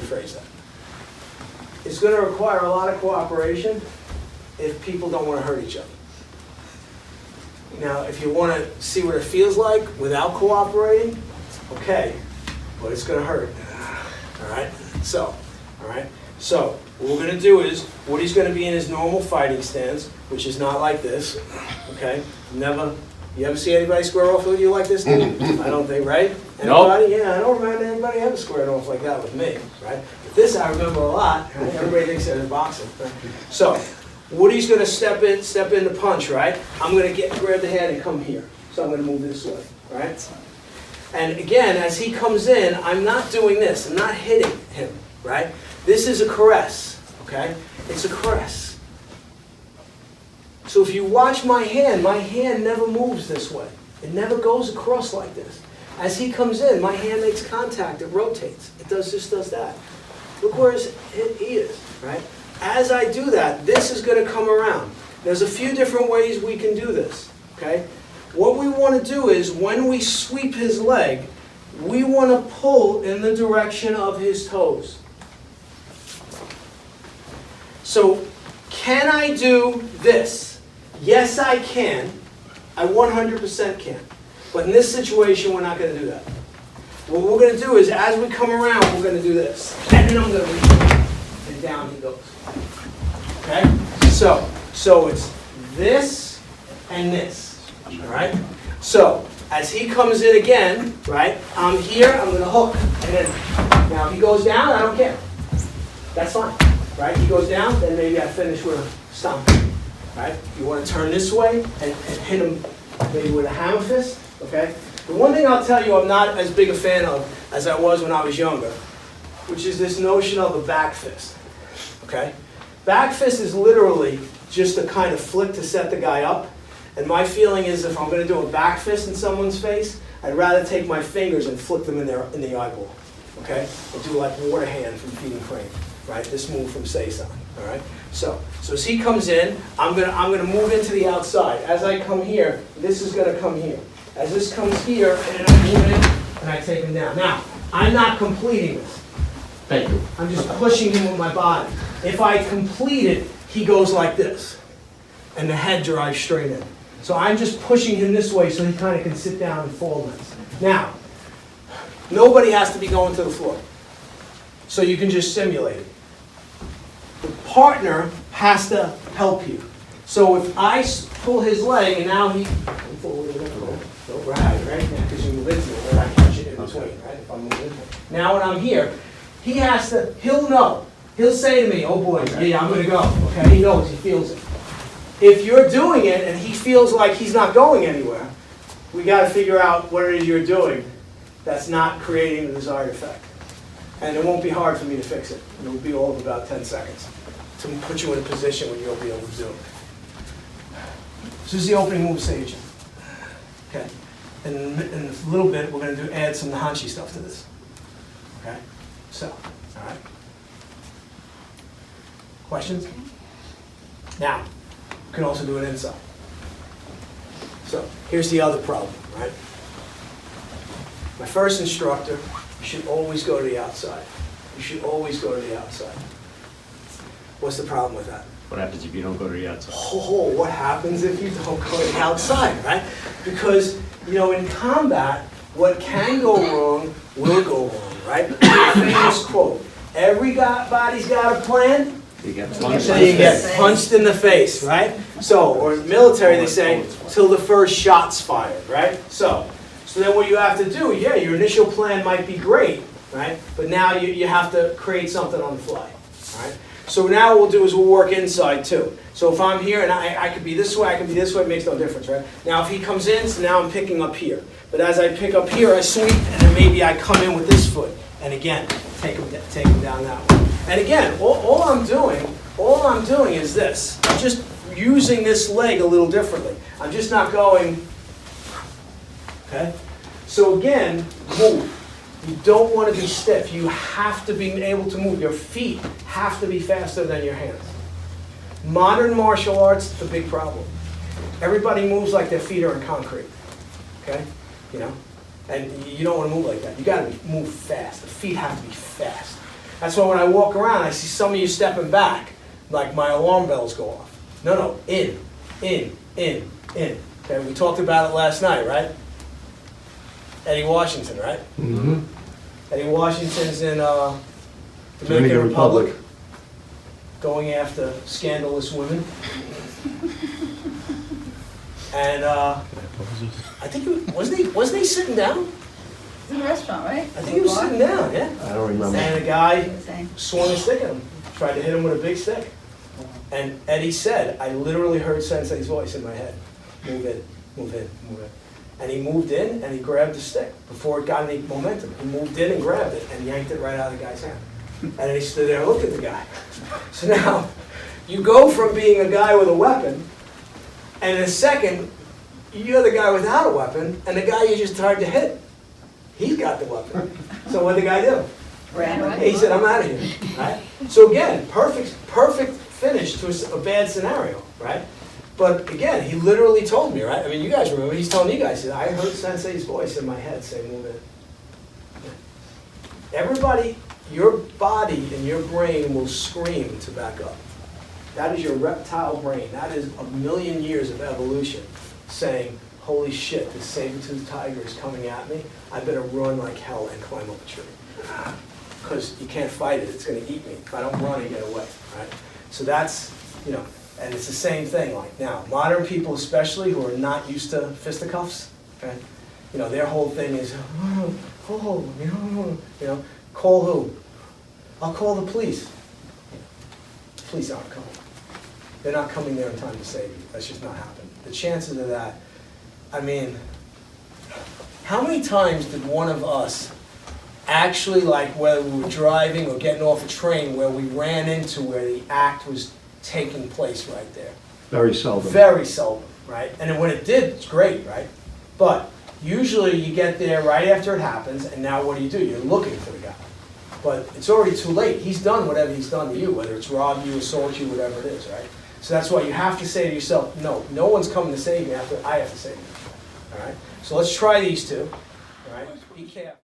rephrase that. It's going to require a lot of cooperation if people don't want to hurt each other. Now, if you want to see what it feels like without cooperating, okay, but it's going to hurt. All right? So, what we're going to do is, Woody's going to be in his normal fighting stance, which is not like this, okay? You ever see anybody square off with you like this, dude? I don't think, right? Anybody? Nope. Yeah, I don't remember anybody ever squared off like that with me, right? But this I remember a lot, right? Everybody thinks they're in boxing. Right? So, Woody's going to step in to punch, right? I'm going to grab the hand and come here. So I'm going to move this way, right? And again, as he comes in, I'm not doing this. I'm not hitting him, right? This is a caress, okay? It's a caress. So if you watch my hand never moves this way. It never goes across like this. As he comes in, my hand makes contact. It rotates. It just does that. Look where he is, right? As I do that, this is going to come around. There's a few different ways we can do this, okay? What we want to do is, when we sweep his leg, we want to pull in the direction of his toes. So, can I do this? Yes, I can. I 100% can. But in this situation, we're not going to do that. What we're going to do is, as we come around, we're going to do this. And then I'm going to reach. And down he goes. Okay? So it's this and this. All right? So, as he comes in again, right, I'm here, I'm going to hook. And then, now if he goes down, I don't care. That's fine. Right? He goes down, then maybe I finish with a stomp. Right? You want to turn this way and hit him maybe with a hammer fist. Okay? The one thing I'll tell you I'm not as big a fan of as I was when I was younger, which is this notion of a back fist. Okay? Back fist is literally just a kind of flick to set the guy up. And my feeling is, if I'm going to do a back fist in someone's face, I'd rather take my fingers and flick them in the eyeball. Okay? Or do like water hand from Feeding Crane. Right? This move from Seisan. All right? So as he comes in, I'm gonna move into the outside. As I come here, this is gonna come here. As this comes here, and I move in, and I take him down. Now, I'm not completing this. Thank you. I'm just pushing him with my body. If I complete it, he goes like this, and the head drives straight in. So I'm just pushing him this way so he kind of can sit down and fall nice. Now, nobody has to be going to the floor. So you can just simulate it. The partner has to help you. So if I pull his leg and now don't brag, right? Because you move into it, right? I catch it in between, right? If I'm moving into it. Now when I'm here, he'll know. He'll say to me, oh boy, yeah, I'm going to go. Okay, he knows, he feels it. If you're doing it and he feels like he's not going anywhere, we got to figure out what it is you're doing that's not creating the desired effect. And it won't be hard for me to fix it. It will be all of about 10 seconds to put you in a position where you'll be able to do it. This is the opening move, Seiunchin. Okay. And in a little bit, we're going to add some Nahanshi stuff to this. Okay. So, all right. Questions? Now, you can also do it inside. So, here's the other problem, right? My first instructor, you should always go to the outside. You should always go to the outside. What's the problem with that? What happens if you don't go to the outside? Oh, what happens if you don't go to the outside, right? Because, in combat, what can go wrong will go wrong, right? Famous quote, everybody's got a plan, You get so you get punched in the face, right? So, or in the military they say, till the first shot's fired, right? So then what you have to do, yeah, your initial plan might be great, right? But now you have to create something on the fly, all right? So now what we'll do is we'll work inside too. So if I'm here and I could be this way, I could be this way, it makes no difference, right? Now if he comes in, so now I'm picking up here. But as I pick up here, I sweep, and then maybe I come in with this foot. And again, take him down that way. And again, all I'm doing is this. I'm just using this leg a little differently. I'm just not going, okay? So again, move. You don't want to be stiff. You have to be able to move. Your feet have to be faster than your hands. Modern martial arts, it's a big problem. Everybody moves like their feet are in concrete. Okay? And you don't want to move like that. You got to move fast. The feet have to be fast. That's why when I walk around, I see some of you stepping back, like my alarm bells go off. No, in. Okay, we talked about it last night, right? Eddie Washington, right? Mm-hmm. Eddie Washington's in Dominican Republic, going after scandalous women. And I think wasn't he sitting down? It's in a restaurant, right? I think he was sitting down, yeah. I don't remember. And a guy Same. swung a stick at him, tried to hit him with a big stick. And Eddie said, I literally heard Sensei's voice in my head. Move in, move in, move in. And he moved in and he grabbed the stick before it got any momentum. He moved in and grabbed it and yanked it right out of the guy's hand. And then he stood there and looked at the guy. So now, you go from being a guy with a weapon, and in a second, you're the guy without a weapon, and the guy you just tried to hit, he's got the weapon. So what'd the guy do? Ran away. He said, I'm out of here, right? So again, perfect finish to a bad scenario, right? But again, he literally told me, right? I mean, you guys remember, he's telling you guys, he said, I heard Sensei's voice in my head say, move in. Everybody, your body and your brain will scream to back up. That is your reptile brain. That is a million years of evolution saying, holy shit, this saber-toothed tiger is coming at me. I better run like hell and climb up a tree. Because you can't fight it, it's going to eat me. If I don't run and get away, right? So that's, and it's the same thing like now. Modern people especially who are not used to fisticuffs, okay? Their whole thing is, call who? I'll call the police. The police aren't coming. They're not coming there in time to save you. That's just not happening. The chances of that, I mean, how many times did one of us actually, like whether we were driving or getting off a train, where we ran into where the act was taking place right there? Very seldom. Very seldom, right? And then when it did, it's great, right? But usually you get there right after it happens, and now what do? You're looking for the guy. But it's already too late. He's done whatever he's done to you, whether it's rob you, assault you, whatever it is, right? So that's why you have to say to yourself, no one's coming to save me after I have to save you. All right? So let's try these two. All right? Be careful.